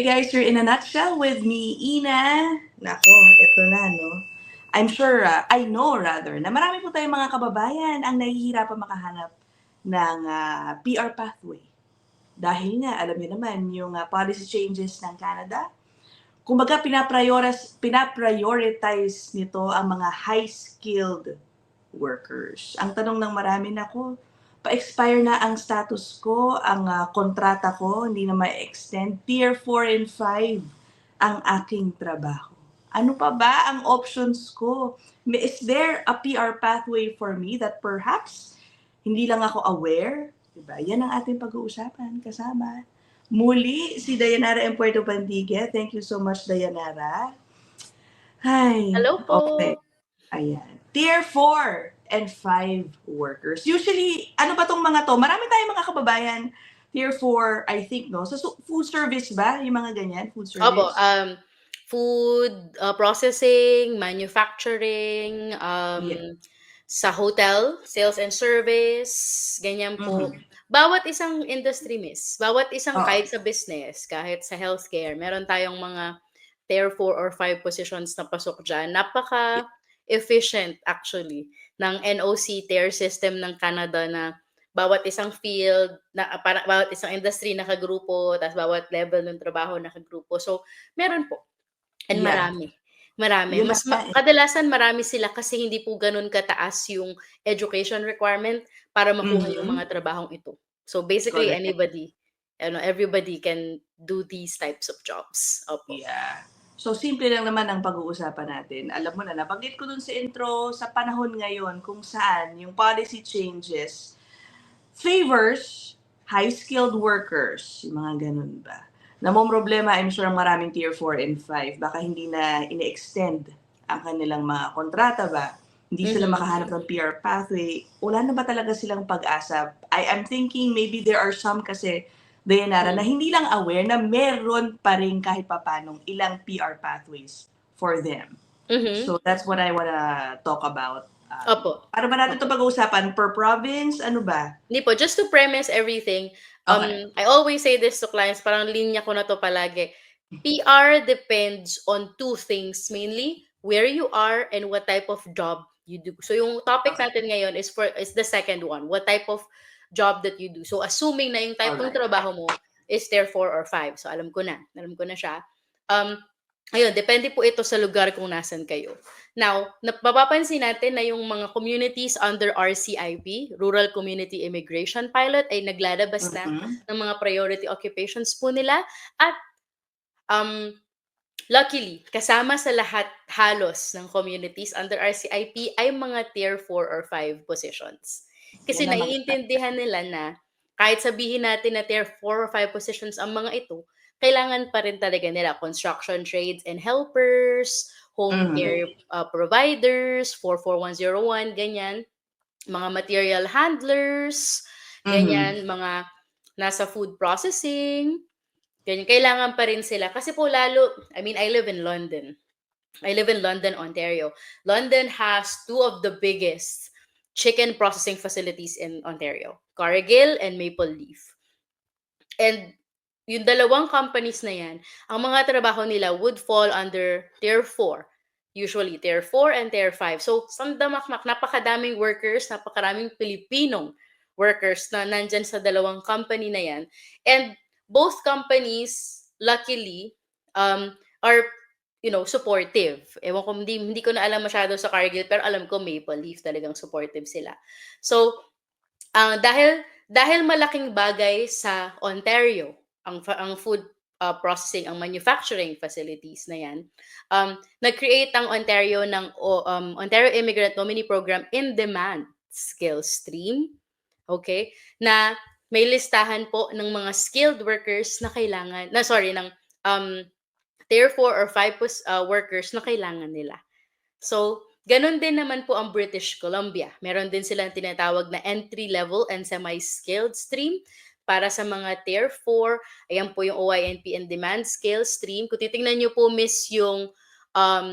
Okay guys, you're in a nutshell with me, Ina. Nako, eto na, no? I'm sure, I know rather, na marami po tayong mga kababayan ang nahihirapan makahanap ng PR pathway. Dahil nga, alam niyo naman, yung policy changes ng Canada, kumbaga pinaprioritize nito ang mga high-skilled workers. Ang tanong ng marami, nako, pa-expire na ang status ko, ang kontrata ko, hindi na ma-extend. Tier 4 and 5 ang aking trabaho. Ano pa ba ang options ko? Is there a PR pathway for me that perhaps hindi lang ako aware? Diba? Yan ang ating pag-uusapan kasama. Muli, si Dayanara M. Puerto Pandigue. Thank you so much, Dayanara. Hi. Hello po. Okay. Ayan. Tier 4 and 5 workers. Usually, ano ba tong mga to? Marami tayong mga kababayan. Tier 4, I think, no? So, food service ba? Yung mga ganyan? Food service? Opo, food processing, manufacturing, Yeah. sa hotel, sales and service, ganyan po. Bawat isang industry, miss, bawat isang kahit sa business, kahit sa healthcare, meron tayong mga tier 4 or 5 positions na pasok dyan. Napaka-efficient actually ng NOC tier system ng Canada na bawat isang field, bawat isang industry nakagrupo, tapos bawat level ng trabaho nakagrupo. So, meron po. And Yeah. marami. Yun Mas kadalasan marami sila kasi hindi po ganun kataas yung education requirement para makuha yung mga trabahong ito. So basically, Correct. everybody can do these types of jobs. Opo. Yeah. So, simple lang naman ang pag-uusapan natin. Alam mo na, nabanggit ko dun sa intro, sa panahon ngayon kung saan yung policy changes favors high-skilled workers. Yung mga ganun ba? Namomroblema, I'm sure, ang maraming tier 4 and 5. Baka hindi na ine-extend ang kanilang mga kontrata ba? Hindi sila makahanap ng PR pathway. Wala na ba talaga silang pag-asa? I'm thinking maybe there are some kasi, Dayanara, na hindi lang aware na meron pa rin kahit papanong ilang PR pathways for them. So that's what I wanna talk about. Opo. Para ba natin ito pag-uusapan? Per province? Ano ba? Hindi po, just to premise everything, Okay. I always say this to clients, parang linya ko na to palagi. PR depends on two things mainly, where you are and what type of job you do. So yung topic natin ngayon is the second one, what type of job that you do. So assuming na yung type ng trabaho mo is tier 4 or 5. So alam ko na siya. Ayun, depende po ito sa lugar kung nasan kayo. Now, mapapansin natin na yung mga communities under RCIP, Rural Community Immigration Pilot, ay naglalabas na ng mga priority occupations po nila. At luckily, kasama sa lahat halos ng communities under RCIP ay mga tier 4 or 5 positions. Kasi naiintindihan nila na kahit sabihin natin na tier 4 or 5 positions ang mga ito, kailangan pa rin talaga nila construction trades and helpers, home care providers, 44101, ganyan, mga material handlers, ganyan, mga nasa food processing, ganyan, kailangan pa rin sila. Kasi po I live in London. I live in London, Ontario. London has two of the biggest chicken processing facilities in Ontario, Cargill and Maple Leaf. And yung dalawang companies na yan, ang mga trabaho nila would fall under tier 4. Usually, tier 4 and tier 5. So, sandamakmak, napakadaming workers, napakaraming Pilipinong workers na nandyan sa dalawang company na yan. And both companies, luckily, are supportive. Ewan ko, hindi ko na alam masyado sa Cargill, pero alam ko Maple Leaf talagang supportive sila. So, dahil malaking bagay sa Ontario, ang food processing, ang manufacturing facilities na yan, nag-create ang Ontario ng Ontario Immigrant Nominee Program in Demand Skill Stream. Okay? Na may listahan po ng mga skilled workers na kailangan, ng tier 4 or 5 workers na kailangan nila. So, ganun din naman po ang British Columbia. Meron din silang tinatawag na entry-level and semi-skilled stream. Para sa mga tier 4, ayan po yung OINP and demand skill stream. Kung titingnan nyo po, miss, yung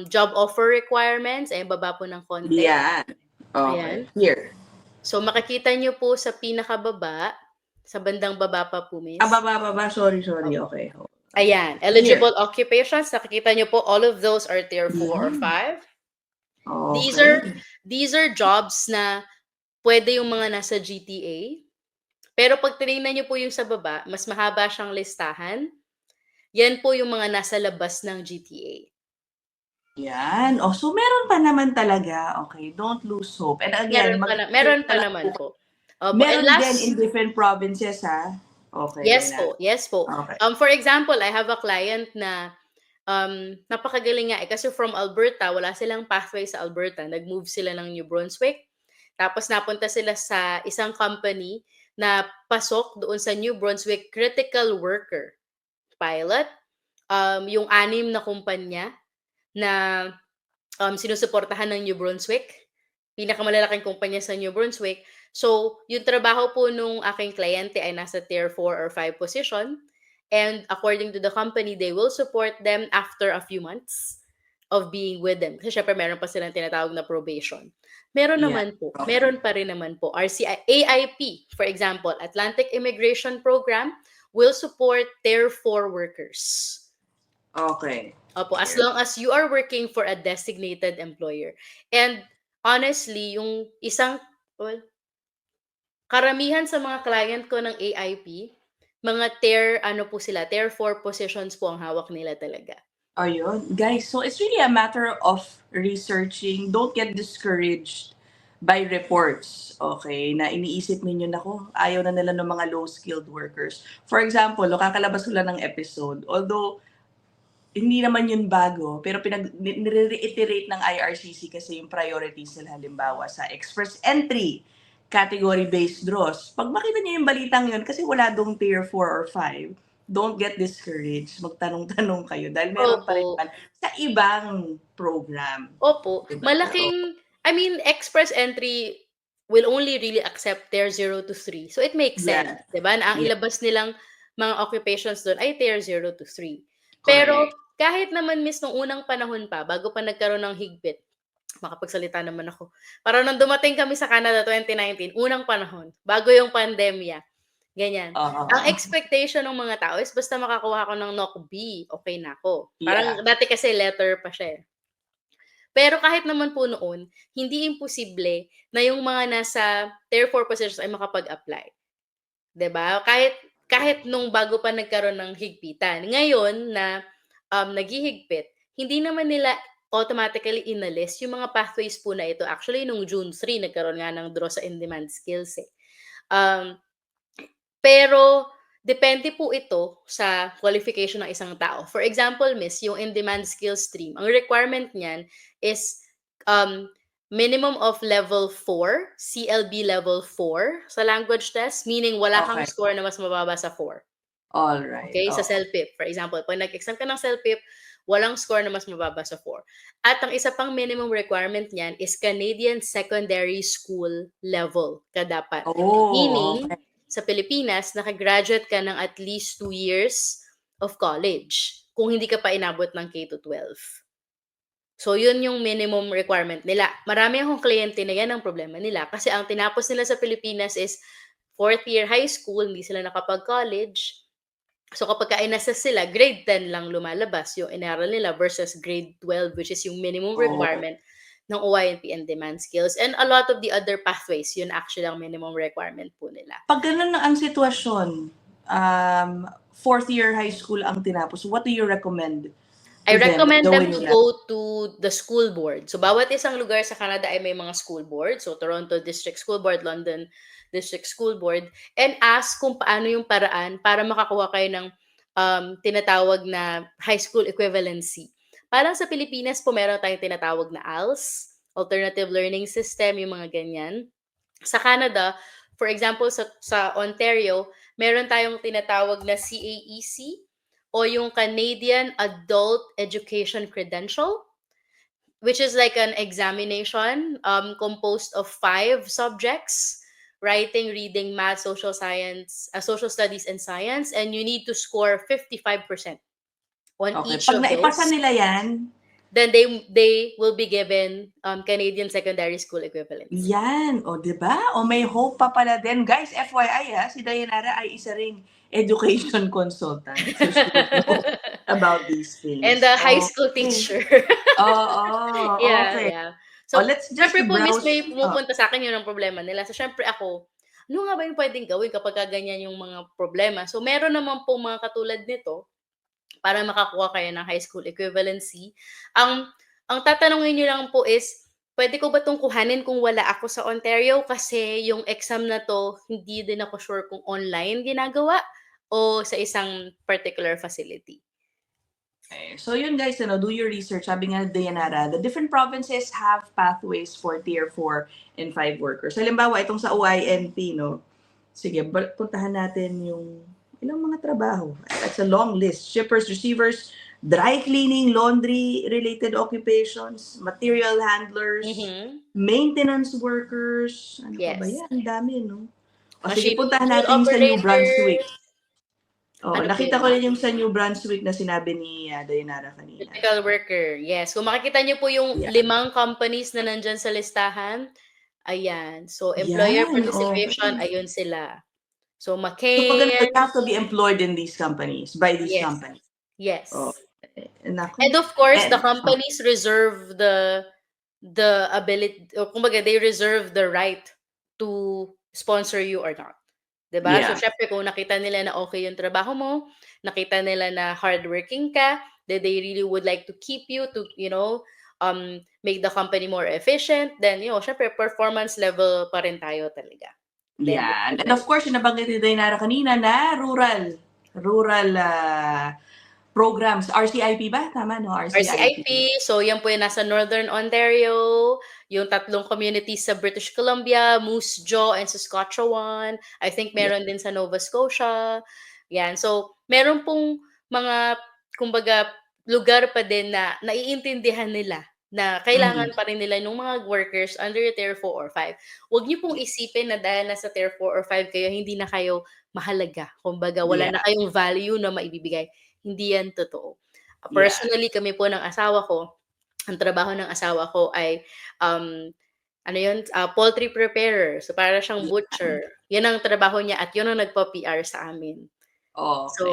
job offer requirements, ayan, baba po ng konti. Yeah. Okay. Ayan. Here. So, makikita nyo po sa pinakababa, sa bandang baba pa po, miss. Baba. Sorry. Okay. Ayan, Clear. eligible occupations, nakikita nyo po, all of those are tier 4 or Ayan. 5. These are Okay. these are jobs na pwede yung mga nasa GTA. Pero pag tinignan nyo po yung sa baba, mas mahaba siyang listahan. Yan po yung mga nasa labas ng GTA. Yan. Oh, so meron pa naman talaga. Okay, don't lose hope. And again, Meron pa naman po. Opo. And meron din last, in different provinces, ha? Okay, yes wala. po, yes po. Okay. For example, I have a client na napakagaling nga kasi from Alberta, wala silang pathway sa Alberta. Nag-move sila ng New Brunswick. Tapos napunta sila sa isang company na pasok doon sa New Brunswick critical worker pilot. Yung 6 na kumpanya na sinusuportahan ng New Brunswick, pinakamalalaking kumpanya sa New Brunswick. So, yung trabaho po nung aking kliyente ay nasa tier 4 or 5 position. And according to the company, they will support them after a few months of being with them. Kasi syempre, meron pa silang tinatawag na probation. Meron Yeah. naman po. Meron pa rin naman po. AIP, for example, Atlantic Immigration Program, will support tier 4 workers. Okay. Opo, as long as you are working for a designated employer. And honestly, yung karamihan sa mga client ko ng AIP, mga tier 4 positions po ang hawak nila talaga. Ayun. Guys, so it's really a matter of researching. Don't get discouraged by reports, okay, na iniisip ninyo, nako, ayaw na nila ng mga low-skilled workers. For example, kakalabas ko lang ng episode, although hindi naman yun bago, pero nire-reiterate ng IRCC kasi yung priorities nila, halimbawa sa express entry, category-based draws. Pag makita niyo yung balitang yun, kasi wala dong tier 4 or 5, don't get discouraged. Magtanong-tanong kayo dahil meron pa rin Opo. naman sa ibang program. Opo. Diba? Express entry will only really accept tier 0 to 3. So it makes sense, Yeah. 'di ba? Na ang Yeah. ilabas nilang mga occupations doon ay tier 0 to 3. Correct. Pero kahit naman nung unang panahon pa, bago pa nagkaroon ng higpit, makapagsalita naman ako. Parang nung dumating kami sa Canada 2019, unang panahon, bago yung pandemya, ganyan. Ang expectation ng mga tao is basta makakuha ako ng NOC B, okay na ako. Parang dati kasi letter pa siya. Pero kahit naman po noon, hindi imposible na yung mga nasa tier 4 positions ay makapag-apply. 'Di ba? Kahit nung bago pa nagkaroon ng higpitan. Ngayon na naghihigpit, hindi naman nila automatically inalis yung mga pathways po na ito. Actually, nung June 3, nagkaroon nga ng draw sa in-demand skills eh. Pero depende po ito sa qualification ng isang tao. For example, miss, yung in-demand skills stream, ang requirement niyan is minimum of level 4, CLB level 4 sa language test, meaning wala kang score na mas mababa sa 4. Alright. Okay, sa CELPIP, for example. Pag nag-exam ka ng CELPIP, walang score na mas mababa sa 4. At ang isa pang minimum requirement niyan is Canadian Secondary School level ka dapat. Meaning, sa Pilipinas, nakagraduate ka ng at least 2 years of college kung hindi ka pa inabot ng K-12. So, yun yung minimum requirement nila. Marami akong kliyente na yan ang problema nila kasi ang tinapos nila sa Pilipinas is 4th year high school, hindi sila nakapag-college. So, kapag ka-inassa sila, grade 10 lang lumalabas yung inaral nila versus grade 12, which is yung minimum requirement ng OYNP and demand skills. And a lot of the other pathways, yun actually ang minimum requirement po nila. Pag ganun na ang sitwasyon, 4th year high school ang tinapos, what do you recommend? I recommend them to go to the school board. So, bawat isang lugar sa Canada ay may mga school board. So, Toronto District School Board, London District School Board, and ask kung paano yung paraan para makakuha kayo ng tinatawag na high school equivalency. Parang sa Pilipinas po, meron tayong tinatawag na ALS, Alternative Learning System, yung mga ganyan. Sa Canada, for example, sa Ontario, meron tayong tinatawag na CAEC, o yung Canadian Adult Education Credential, which is like an examination composed of 5 subjects: writing, reading, math, social science, social studies, and science, and you need to score 55% on each of those. Pag naipasa nila yan, then they will be given Canadian secondary school equivalency. Yan, o 'di ba? O may hope pa pala din. Guys, FYI si Dayanara ay isa ring education consultant. So she would know about these And things. the high school Okay. teacher. Oo, Yeah, okay. yeah. O So, let's just syempre po, miss browse. may pumupunta sa akin yun ang problema nila. So, syempre ako, ano nga ba yung pwedeng gawin kapag ganyan yung mga problema? So, meron naman po mga katulad nito para makakuha kayo ng high school equivalency. Ang tatanungin niyo lang po is, pwede ko ba 'tong kuhanin kung wala ako sa Ontario? Kasi yung exam na 'to, hindi din ako sure kung online ginagawa o sa isang particular facility. Okay. So yun guys, do your research. Sabi nga ni Dayanara, the different provinces have pathways for Tier 4 and 5 workers. Halimbawa, itong sa OINP, no? Sige, puntahan natin yung ilang mga trabaho. That's a long list. Shippers, receivers, dry cleaning, laundry-related occupations, material handlers, maintenance workers. Ano pa ba Yes. yan? Ang dami, no? O sige, Machine puntahan tool natin yung sa New Brunswick. operators. Oh, Ano po nakita yun? ko rin yung sa New Brunswick na sinabi ni Dayanara kanina. Technical worker, yes. Kung makikita niyo po yung Yeah. 5 companies na nandyan sa listahan, ayan. So, employer Yan, participation, okay. ayun sila. So, So, pag McCain, you have to be employed in these companies, by these yes. companies. Yes. Okay. Naku. And of course, the And- companies reserve the ability, o kumbaga, they reserve the right to sponsor you or not. 'Di ba? So, Yeah. syempre, kung nakita nila na okay yung trabaho mo, nakita nila na hardworking ka, that they really would like to keep you to, make the company more efficient, then, syempre, performance level pa rin tayo talaga. Then, Yan. And of course, yung nabanggit ni Dayanara kanina na rural programs. RCIP ba? Tama, no? RCIP, so yan po yung nasa Northern Ontario, yung 3 communities sa British Columbia, Moose Jaw and Saskatchewan. I think meron din sa Nova Scotia. Yan. So, meron pong mga, kumbaga, lugar pa din na naiintindihan nila na kailangan pa rin nila ng mga workers under Tier 4 or 5. Huwag niyo pong isipin na dahil nasa Tier 4 or 5 kayo, hindi na kayo mahalaga. Kumbaga, wala na kayong value na maibibigay. Hindi yan totoo. Personally, kami po ng asawa ko, ang trabaho ng asawa ko ay, poultry preparer. So, para siyang butcher. Yan ang trabaho niya at yun ang nagpa-PR sa amin. Okay. So,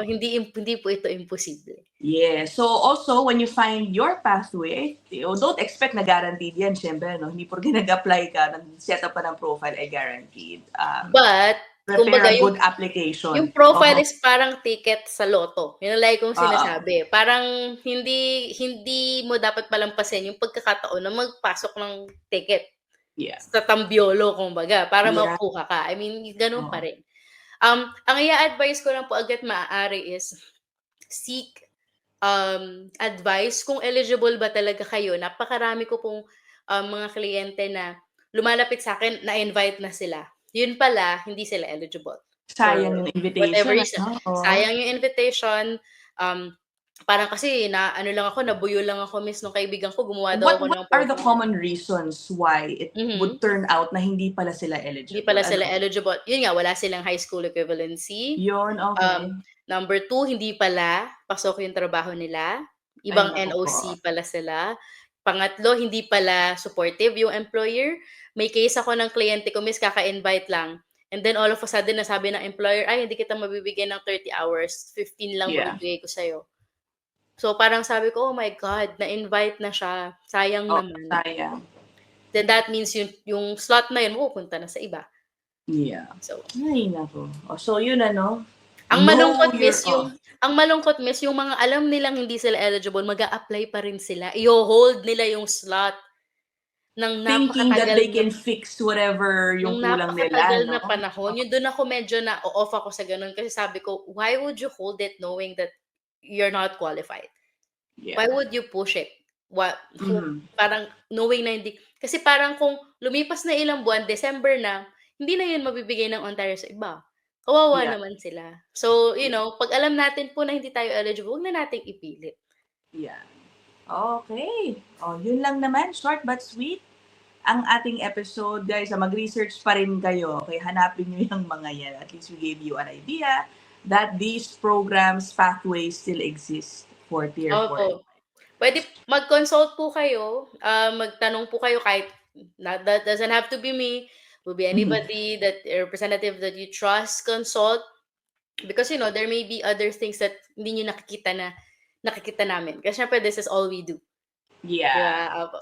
hindi po ito imposible. Yeah. So, also, when you find your pathway, don't expect na guaranteed yan, syempre, no? Hindi porke nag-apply ka, nag-set up pa ng profile ay guaranteed. But, prepare a good application. Yung profile is parang ticket sa loto. Yun ang lagi kong sinasabi. Parang hindi mo dapat palampasin yung pagkakataon na magpasok ng ticket. Yeah. Sa tambiolo, kumbaga, para makuha ka. I mean, ganun pa rin. Ang i-advise ko lang po agad maaari is seek advice kung eligible ba talaga kayo. Napakarami ko pong mga kliyente na lumalapit sa akin, na-invite na sila. Yun pala, hindi sila eligible. Sayang yung invitation. Whatever reason. Sayang yung invitation. Parang kasi nabuyo lang ako, miss, nung kaibigan ko, gumawa daw ako ng What are the common reasons why it would turn out na hindi pala sila eligible? Hindi pala sila eligible. Yun nga, wala silang high school equivalency. Yun, okay. Number 2, hindi pala pasok yung trabaho nila. Ibang NOC pala sila. Pangatlo, hindi pala supportive yung employer. May case ako ng kliyente ko, miss, kaka-invite lang. And then all of a sudden, nasabi ng employer, ay, hindi kita mabibigyan ng 30 hours. 15 lang mabibigay ko sa'yo. So, parang sabi ko, oh my God, na-invite na siya. Sayang naman. Sayang. Then that means yung slot na yun, pupunta na sa iba. Yeah. So, ay, nako. So, yun Ang malungkot, miss, yung mga alam nilang hindi sila eligible, mag-a-apply pa rin sila. I-hold nila yung slot ng thinking that they can fix whatever yung kulang nila. Napakatagal na panahon. Yung doon ako medyo na-off ako sa ganun kasi sabi ko, why would you hold it knowing that you're not qualified? Yeah. Why would you push it? Parang knowing na hindi. Kasi parang kung lumipas na ilang buwan, December na, hindi na yun mabibigay ng Ontario sa iba. Kawawa naman sila. So, pag alam natin po na hindi tayo eligible, huwag na nating ipilit. Yeah. Okay. Yun lang naman. Short but sweet. Ang ating episode, guys, mag-research pa rin kayo. Okay, hanapin nyo yung mga yan. At least we gave you an idea that these programs, pathways still exist for Tier 4. Pwede mag-consult po kayo, magtanong po kayo kahit that doesn't have to be me, will be Mhm. anybody that representative that you trust, consult. Because, there may be other things that hindi niyo nakikita namin. Kasi syempre this is all we do, 'di Yeah. ba? Opo.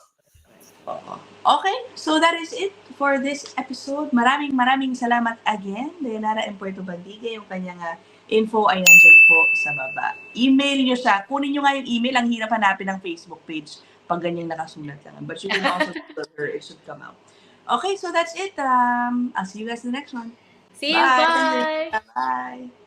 Oo. Okay, so that is it for this episode. Maraming salamat again, Dayanara and Puerto Bandiga. Yung kanyang info ay nandyan po sa baba. Email nyo siya. Kunin nyo nga yung email. Ang hirap hanapin ng Facebook page pag ganyang nakasulat lang. But you can also Google her. It should come out. Okay, so that's it. I'll see you guys in the next one. See you, Bye. bye! Bye.